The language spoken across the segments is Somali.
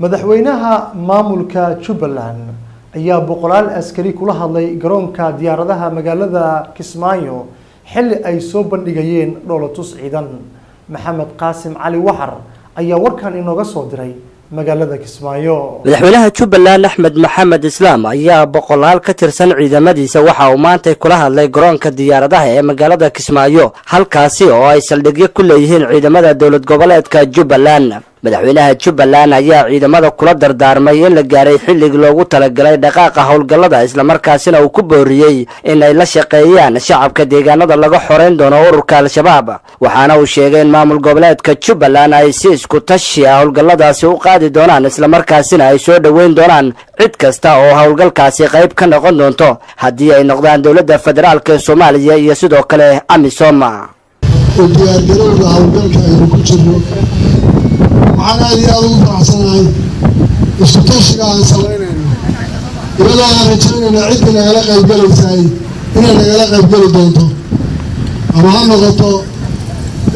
madaxweynaha maamulka Jubbaland ayaa boqolaal askari kula hadlay garoonka diyaaradaha magaalada Kismaayo xilli ay soo bandhigayeen dholotus ciidan. Maxamed Qaasim Cali Waxar ayaa warkan inooga soo diray magaalada Kismaayo. madaxweynaha Jubbaland Axmed Maxamed Islaam ayaa boqolaal ka tirsan ciidamadiisa waxa uu maanta kula hadlay garoonka diyaaradaha ee magaalada Kismaayo, halkaasi oo ay saldhigyo ku leeyihiin ciidamada dowlad goboleedka Jubbaland. madaxweynaha Jubbaland ayaa ciidamada kula dardaarmay in la gaaray xilligii loogu talagalay dhaqaaqa howlgallada, isla markaasina uu ku booriyay in ay la shaqeeyaan shacabka deegaanada laga xoreyn doono ururka Al-Shabaab. waxaana uu sheegay in maamul goboleedka Jubbaland ay si isku tashi ah howlgalladaasi u qaadi doonaan, isla markaasina ay soo dhaweyn doonaan cid kasta oo howlgalkaasi qayb ka noqon doonto haddii ay noqdaan dowladda federaalka ee Soomaaliya iyo sidoo kale AMISOM. أنا أدي أقول فرحسناي استشهد عن سوينا إذا أنا رجعنا عدنا علاقة الجلد ساي إن علاقة الجلد دونتو أما هم نقطة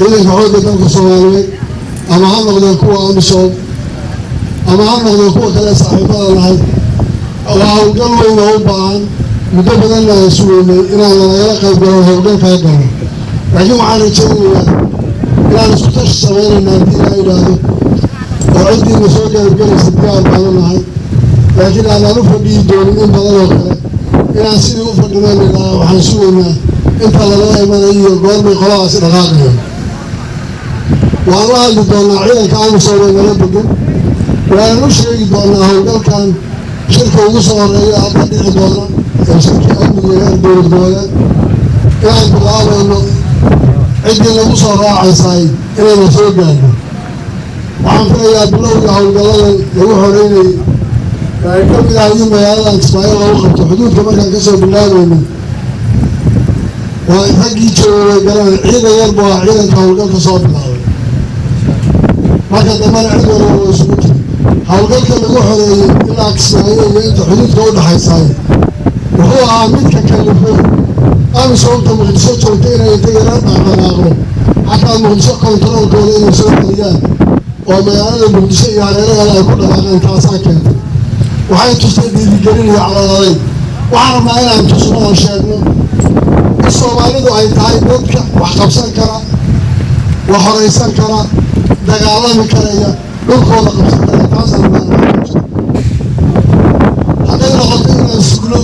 إذا كعود دونك سوالي أما هم نقطة كوا أمشون أما هم نقطة كوا كلا صاحب الله أو قالوا إنه هو بعان مدبنا يسوون إن علاقة الجلد هو كذا لكن معنا رجعنا إن استشهد سوينا نادينا إلى وعندي مسؤول الجلسة السباع بعضنا لكن أنا نفردي دون إن بدل إن أصير نفردنا لنا وحنسونا إن فلا ما نيجي قرب خلاص الغالية والله اللي دون عيال كانوا صورنا لبقى وأنا نشري دون هؤلاء كان شركة وصور هي أبدي دونا شركة أبدي دور دونا يعني بالعالم إنه عندي وصور راعي صايد إلى مسؤول قلبه waxaan filayaa bilowga howlgallada lagu horeynayay ay ka mid ahayd magaalada Kismaayo lagu qabto xuduudka markaan kasoo bilaabayno waa raggii joogay galaan ciidan yar baa ciidanka howlgalka soo bilaabay marka dambana cid walba waa isugu jiray howlgalka lagu horeeyay ilaa Kismaayo iyo inta xuduudka u dhaxaysay wuxuu ahaa midka kalifay AMISOMta Muqdisho joogtay inay tagaan dhaqaaqo xataa Muqdisho kontaroolkooda inay soo celiyaan oo magaalada Muqdisho iyo hareeraha ay ku dhaqaaqeen taasoo keentay waxay tusay dhiirigelin iyo calaamadayn waxaan rabnaa inaan tusno oo sheegno in Soomaalidu ay tahay dadka wax qabsan kara, wax horeysan kara, dagaalami karaya, dhulkooda qabsan kara. taasaan hadday noqoto inaan sugno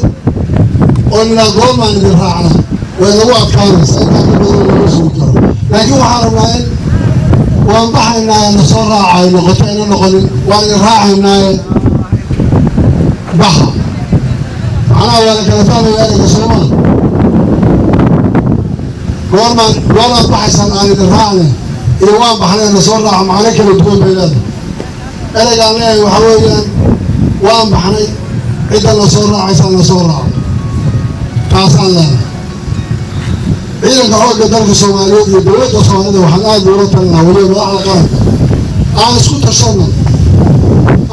oo nila goormaan idin raacna way nagu adkaanaysaa intaa ka badan lagu sugi karo, laakiin waxaan rabnaa in waan baxaynaa nasoo raacay noqoto ina noqonin waan raacaynaa baxa macnaha waa la kala fahmaya ereyga Soomaali goormaan baxaysan aan idin raacnay iyo waan baxnay nasoo raaca macno kala duwan bay leedahay. ereygaan leeyahay waxaa weeyaan waan baxnay cidda nasoo raacaysa nasoo raaco taasaan leedahay. ciidanka xoogga dalka Soomaaliyeed iyo dowladda Soomaalida waxaan aad uga talinayaa waliba madaxda qaranka aan isku tashano,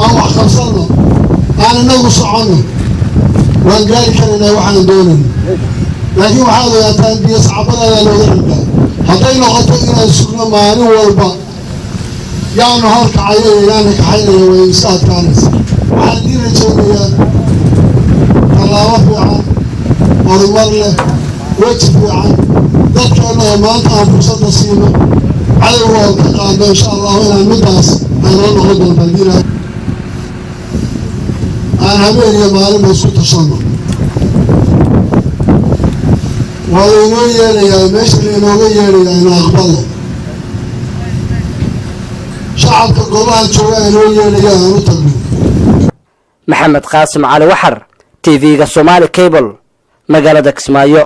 aan wax qabsano, aan inagu socono, waan gaari karaynaa waxaan doonayno. laakiin waxaad ogaataan biyo sacbadaada looga dhigaa hadday noqoto inaan sugno maalin walba yaanu horkacaya iyo yaana kaxaynaya way iska adkaanaysa. waxaan dii rajaynayaa tallaabo fiican, horumar leh, weji fiican dadkeena oo maanta aan fursada siino cadowga oo ka qaado insha Allah inaan midaas ay noo noqon doonto diina aan habeen iyo maalin isku tashano. waa inoo yeelayaa meesha inooga yeelayaa inaan aqbalo shacabka goobaha jooga inoo yeelayaa aan u tagno. Maxamed Qaasim Cali Waxar, TV-ga Somali Cable, magaalada Kismaayo.